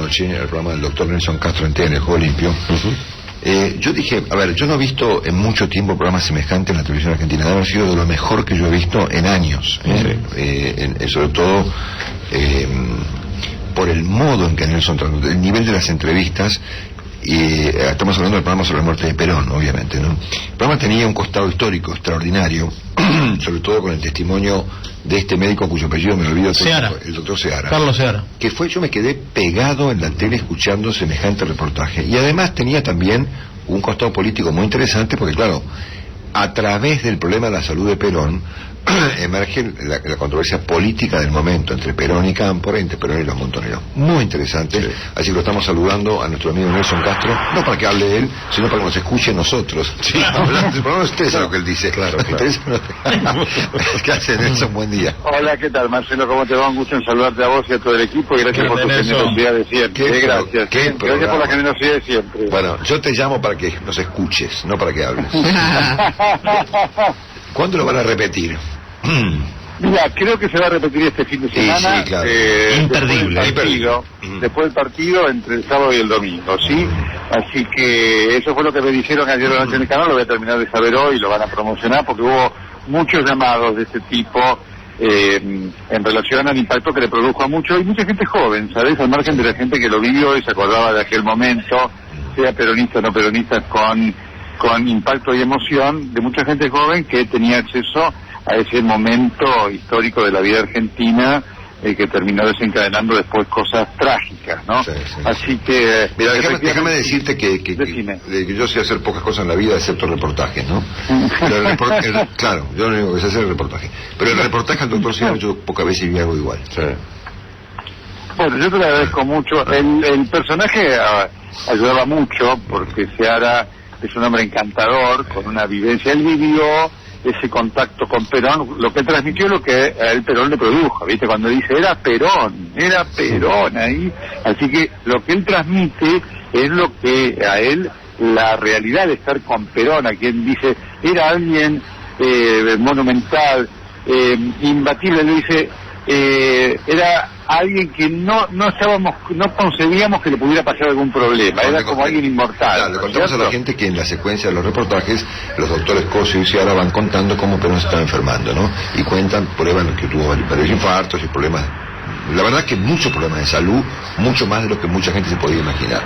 noche, el programa del doctor Nelson Castro en TN, el Juego Limpio. Yo dije, a ver, yo no he visto en mucho tiempo programas semejantes en la televisión argentina. Debe haber sido de lo mejor que yo he visto en años. Sobre todo por el modo en que Nelson trató, el nivel de las entrevistas. Estamos hablando del programa sobre la muerte de Perón, obviamente, ¿no? El programa tenía un costado histórico extraordinario, sobre todo con el testimonio de este médico cuyo apellido me olvido, el doctor Seara. Carlos Seara. Que fue, yo me quedé pegado en la tele escuchando semejante reportaje. Y además tenía también un costado político muy interesante, porque claro, a través del problema de la salud de Perón, emerge la controversia política del momento entre Perón y Cámpora, entre Perón y los Montoneros. Muy interesante. Sí. Así que lo estamos saludando a nuestro amigo Nelson Castro, no para que hable él, sino para que nos escuche nosotros. Sí, hablando, no ustedes saben lo que él dice. Claro. ¿Qué hace, Nelson? Buen día. Hola, ¿qué tal, Marcelo? ¿Cómo te va? Un gusto en saludarte a vos y a todo el equipo, y gracias por tu generosidad de siempre. Gracias. Gracias por la generosidad de siempre. Bueno, yo te llamo para que nos escuches, no para que hables. ¿Cuándo lo van a repetir? Mira, creo que se va a repetir este fin de semana. Sí, claro. Imperdible. Después del partido, entre el sábado y el domingo, ¿sí? Así que eso fue lo que me dijeron ayer a la noche en el canal. Lo voy a terminar de saber hoy, lo van a promocionar, porque hubo muchos llamados de este tipo en relación al impacto que le produjo a muchos, y mucha gente joven, ¿sabes? Al margen de la gente que lo vivió y se acordaba de aquel momento, sea peronista o no peronista, con impacto y emoción, de mucha gente joven que tenía acceso a ese momento histórico de la vida argentina, que terminó desencadenando después cosas trágicas, ¿no? Sí. Así que... Mira, déjame decirte que yo sé hacer pocas cosas en la vida, excepto reportajes, ¿no? Pero claro, yo lo único que sé hacer es reportaje. Pero el reportaje al doctor Seara yo pocas veces vi algo igual. Sí. Bueno, yo te lo agradezco mucho. El personaje ayudaba mucho, porque Seara es un hombre encantador, con una vivencia. Él vivió ese contacto con Perón, lo que transmitió lo que a él Perón le produjo, ¿viste? Cuando dice, era Perón ahí. Así que lo que él transmite es lo que a él, la realidad de estar con Perón, a quien dice, era alguien monumental, imbatible, le dice, era alguien que no concebíamos que le pudiera pasar algún problema, era como alguien inmortal. Claro, le contamos a la gente que en la secuencia de los reportajes los doctores Cosio y Seara van contando cómo Perón se estaba enfermando, ¿no? Y cuentan pruebas que tuvo varios infartos y problemas, la verdad es que muchos problemas de salud, mucho más de lo que mucha gente se podía imaginar.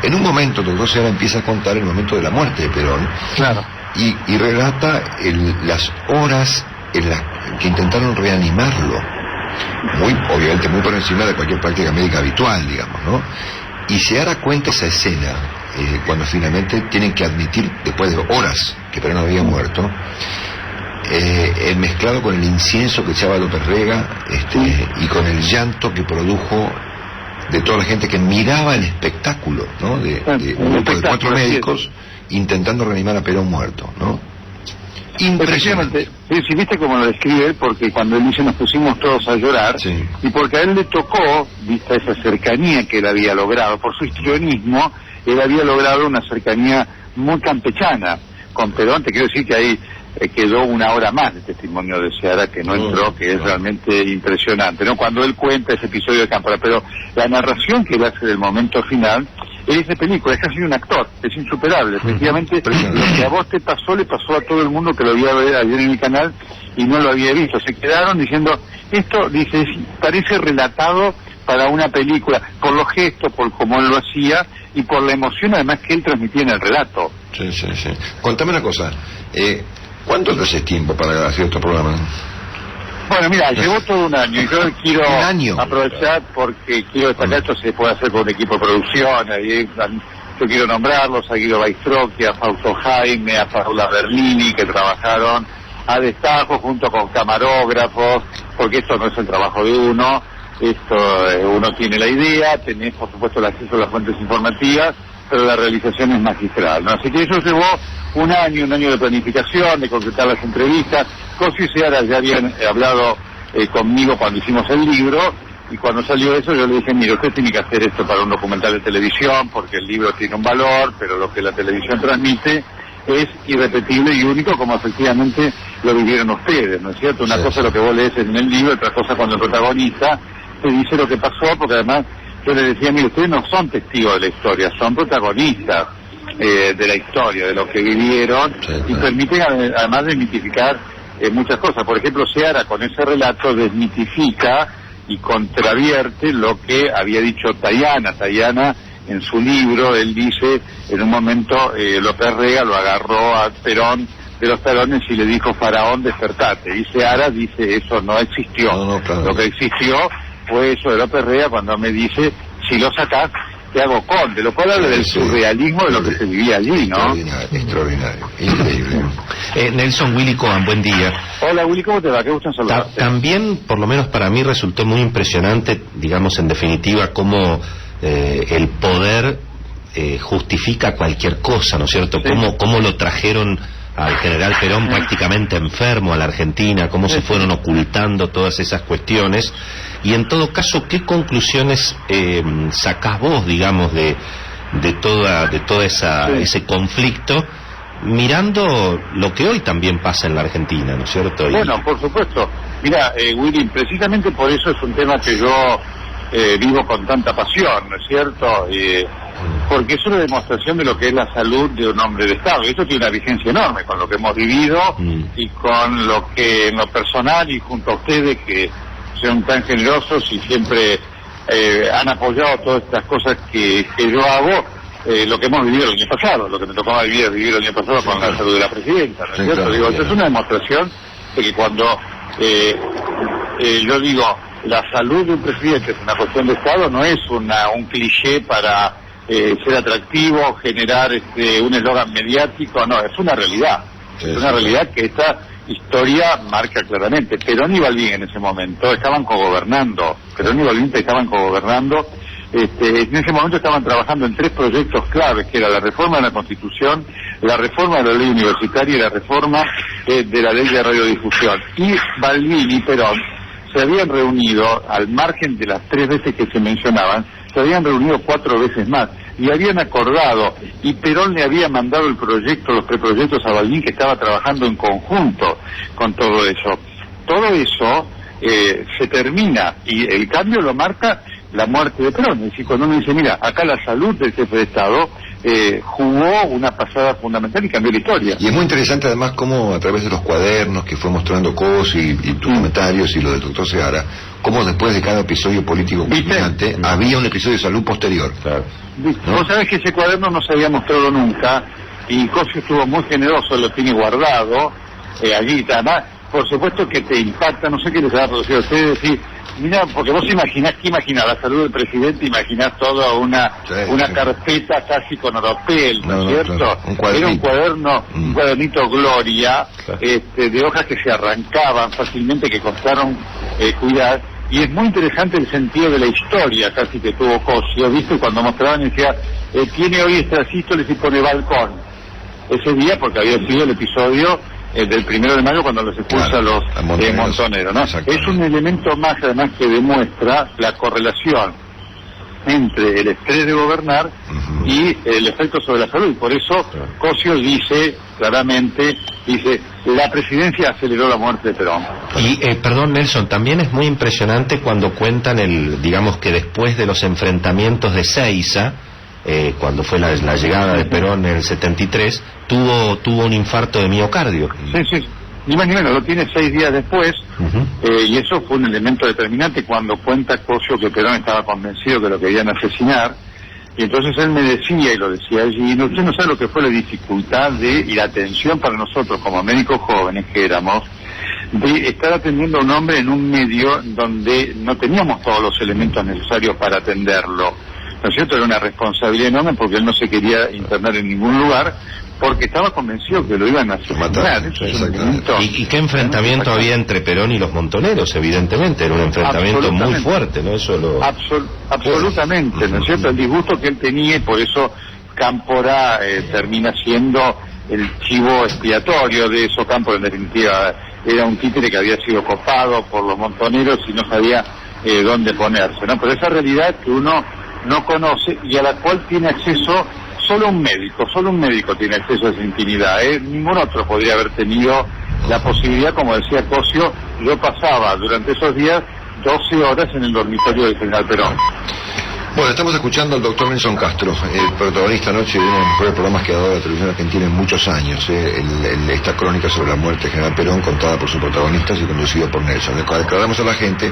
En un momento el doctor Seara empieza a contar el momento de la muerte de Perón, claro, y relata las horas en las que intentaron reanimarlo, obviamente muy por encima de cualquier práctica médica habitual, digamos, ¿no? Y Seara cuenta esa escena cuando finalmente tienen que admitir, después de horas que Perón había muerto, mezclado con el incienso que echaba López Rega, y con el llanto que produjo de toda la gente que miraba el espectáculo, ¿no? De un grupo de 4 médicos intentando reanimar a Perón muerto, ¿no? Impresionante. Sí, viste cómo lo describe él, porque cuando él dice nos pusimos todos a llorar, sí, y porque a él le tocó, vista esa cercanía que él había logrado, por su histrionismo, él había logrado una cercanía muy campechana con Perón. Te quiero decir que ahí quedó una hora más de testimonio de Seara que no entró, que es realmente impresionante, ¿no? Cuando él cuenta ese episodio de Cámpora, pero la narración que él hace del momento final es de película, es casi un actor, es insuperable. Efectivamente, lo que a vos te pasó, le pasó a todo el mundo que lo había ver ayer en el canal y no lo había visto. Se quedaron diciendo, esto, dice, parece relatado para una película, por los gestos, por cómo él lo hacía y por la emoción además que él transmitía en el relato. Sí. Contame una cosa, ¿cuánto te haces tiempo para hacer estos programas? Bueno, mira, llevó todo un año y yo quiero aprovechar porque quiero destacar, esto se puede hacer con un equipo de producción, yo quiero nombrarlos, a Guido Baistrocchi, a Fausto Jaime, a Paula Berlini, que trabajaron a destajo junto con camarógrafos, porque esto no es el trabajo de uno, uno tiene la idea, tenés por supuesto el acceso a las fuentes informativas, pero la realización es magistral, ¿no? Así que eso llevó un año de planificación, de concretar las entrevistas. Cosio y Seara ya habían hablado conmigo cuando hicimos el libro, y cuando salió eso yo le dije, mire, usted tiene que hacer esto para un documental de televisión, porque el libro tiene un valor, pero lo que la televisión transmite es irrepetible y único, como efectivamente lo vivieron ustedes, ¿no es cierto? Una cosa es lo que vos lees en el libro, otra cosa cuando el protagonista te dice lo que pasó, porque además yo les decía, mire, ustedes no son testigos de la historia, son protagonistas de la historia, de lo que vivieron, y permiten además desmitificar muchas cosas. Por ejemplo, Seara con ese relato desmitifica y contravierte lo que había dicho Tayana. Tayana, en su libro, él dice, en un momento López Rega lo agarró a Perón de los talones y le dijo, faraón, despertate. Y Seara dice, eso no existió. Claro. Lo que existió fue eso de López Rega cuando me dice, si lo sacás, te hago conde, lo cual habla del surrealismo de lo que se vivía allí, ¿no? Extraordinario, increíble. Nelson, Willy Cohen, buen día. Hola Willy, ¿cómo te va? Qué gusto en saludarte. También, por lo menos para mí, resultó muy impresionante, digamos, en definitiva, cómo el poder justifica cualquier cosa, ¿no es cierto? Sí. Cómo lo trajeron al general Perón prácticamente enfermo a la Argentina, cómo se fueron ocultando todas esas cuestiones, y en todo caso, ¿qué conclusiones sacás vos, digamos, de toda ese conflicto, mirando lo que hoy también pasa en la Argentina, ¿no es cierto? Bueno, por supuesto. Mira, Willy, precisamente por eso es un tema que yo vivo con tanta pasión, ¿no es cierto? Porque es una demostración de lo que es la salud de un hombre de Estado. Y esto tiene una vigencia enorme con lo que hemos vivido y con lo que en lo personal y junto a ustedes que son tan generosos y siempre han apoyado todas estas cosas que yo hago, lo que hemos vivido el año pasado, lo que me tocaba vivir el año pasado con la salud de la presidenta, ¿no es cierto? Digo, esto es una demostración de que cuando yo digo la salud de un presidente es una cuestión de Estado, no es un cliché para ser atractivo, generar un eslogan mediático, no, es una realidad. Es una realidad que esta historia marca claramente. Perón y Balbín en ese momento estaban cogobernando. Perón y Balbín estaban cogobernando. En ese momento estaban trabajando en 3 proyectos claves, que era la reforma de la Constitución, la reforma de la ley universitaria y la reforma de la ley de radiodifusión. Y Balbín y Perón se habían reunido, al margen de las 3 veces que se mencionaban, se habían reunido 4 veces más y habían acordado, y Perón le había mandado el proyecto, los preproyectos a Balbín, que estaba trabajando en conjunto con todo eso. Todo eso se termina y el cambio lo marca la muerte de Perón. Es decir, cuando uno dice, mira, acá la salud del jefe de Estado jugó una pasada fundamental y cambió la historia. Y es muy interesante además cómo a través de los cuadernos que fue mostrando Cosi y tus comentarios y lo del doctor Seara, cómo después de cada episodio político culminante había un episodio de salud posterior. Claro. ¿No? Vos sabés que ese cuaderno no se había mostrado nunca y Cosi estuvo muy generoso, lo tiene guardado allí. Además, por supuesto que te impacta, no sé qué les ha producido a ustedes, decir, mira, porque vos imaginás, ¿qué imaginás? La salud del presidente, imaginás toda una carpeta casi con oropel, ¿no es cierto? Claro. Era un cuaderno, un cuadernito Gloria, claro, de hojas que se arrancaban fácilmente, que costaron cuidar, y es muy interesante el sentido de la historia casi que tuvo Cosio, ¿viste? Cuando mostraban y decía, tiene hoy extrasístoles y pone balcón. Ese día, porque había sido el episodio del 1 de mayo cuando los expulsa los montoneros, ¿no? Es un elemento más además que demuestra la correlación entre el estrés de gobernar y el efecto sobre la salud. Por eso Cosio dice claramente, la presidencia aceleró la muerte de Perón. Y perdón, Nelson, también es muy impresionante cuando cuentan digamos que después de los enfrentamientos de Seiza, cuando fue la llegada de Perón en el 73, tuvo un infarto de miocardio. Sí, ni más ni menos, lo tiene 6 días después, y eso fue un elemento determinante cuando cuenta Cosio que Perón estaba convencido que lo querían asesinar, y entonces él me decía, y lo decía allí, usted no sabe lo que fue la dificultad y la tensión para nosotros como médicos jóvenes que éramos, de estar atendiendo a un hombre en un medio donde no teníamos todos los elementos necesarios para atenderlo. ¿No es cierto? Era una responsabilidad enorme porque él no se quería internar en ningún lugar porque estaba convencido que lo iban a asesinar. ¿Y qué enfrentamiento había entre Perón y los montoneros? Evidentemente, era un enfrentamiento muy fuerte, ¿no? Absolutamente, ¿no es cierto? El disgusto que él tenía, y por eso Cámpora termina siendo el chivo expiatorio de eso. Cámpora, en definitiva, era un títere que había sido copado por los montoneros y no sabía dónde ponerse, ¿no? Pero esa realidad que uno no conoce y a la cual tiene acceso solo un médico tiene acceso a esa intimidad, ningún otro podría haber tenido la posibilidad. Como decía Cosio, yo pasaba durante esos días 12 horas en el dormitorio del general Perón. Bueno, estamos escuchando al doctor Nelson Castro, el protagonista anoche de uno de los mejores programas que ha dado la televisión argentina en muchos años, esta crónica sobre la muerte de General Perón, contada por sus protagonistas y conducido por Nelson. Le aclaramos a la gente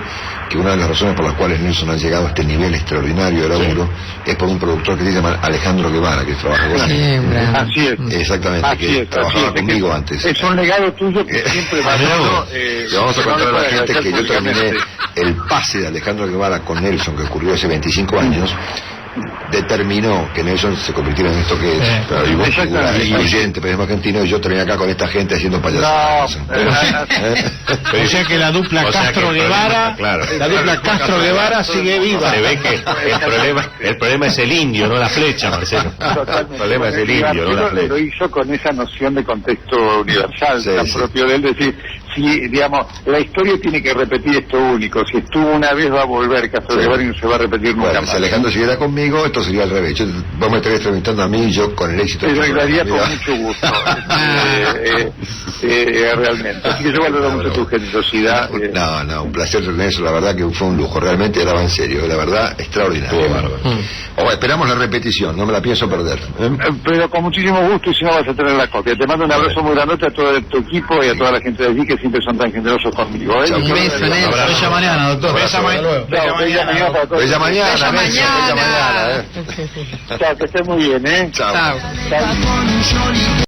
que una de las razones por las cuales Nelson ha llegado a este nivel extraordinario de laburo es por un productor que se llama Alejandro Guevara, que trabaja con él. Así es. Exactamente, así que es, trabajaba conmigo antes. Es un legado tuyo que siempre va a le vamos a contar a la gente que yo terminé el pase de Alejandro Guevara con Nelson, que ocurrió hace 25 años, determinó que Nelson se convirtiera en esto que es, claro, y vos figura influyente, periodismo argentino, y yo terminé acá con esta gente haciendo payasadas. O sea que la dupla Castro-Guevara, la dupla Castro-Guevara sigue viva. Se ve que el problema es el indio, no la flecha, Marcelo. El problema es el indio, no la flecha. Lo hizo con esa noción de contexto universal, tan propio de él, decir, si, digamos, la historia tiene que repetir esto único, si estuvo una vez va a volver Castro Guevara y no se va a repetir nunca más. Si Alejandro siguiera conmigo, esto sería al revés. Vos me estarías entrevistando a mí y yo con el éxito. Yo lo haría con mucho gusto, realmente. Así que yo valoro mucho tu generosidad. No, un placer tener eso, la verdad que fue un lujo, realmente graba en serio, la verdad, extraordinario. Esperamos la repetición, no me la pienso perder. Pero con muchísimo gusto, y si no vas a tener la copia. Te mando un abrazo muy grande a todo tu equipo y a toda la gente de allí que siempre son tan generosos conmigo. Un beso, bella mañana, doctor. Bella mañana. Bella mañana. Chao, que estés muy bien, Chao. Chao.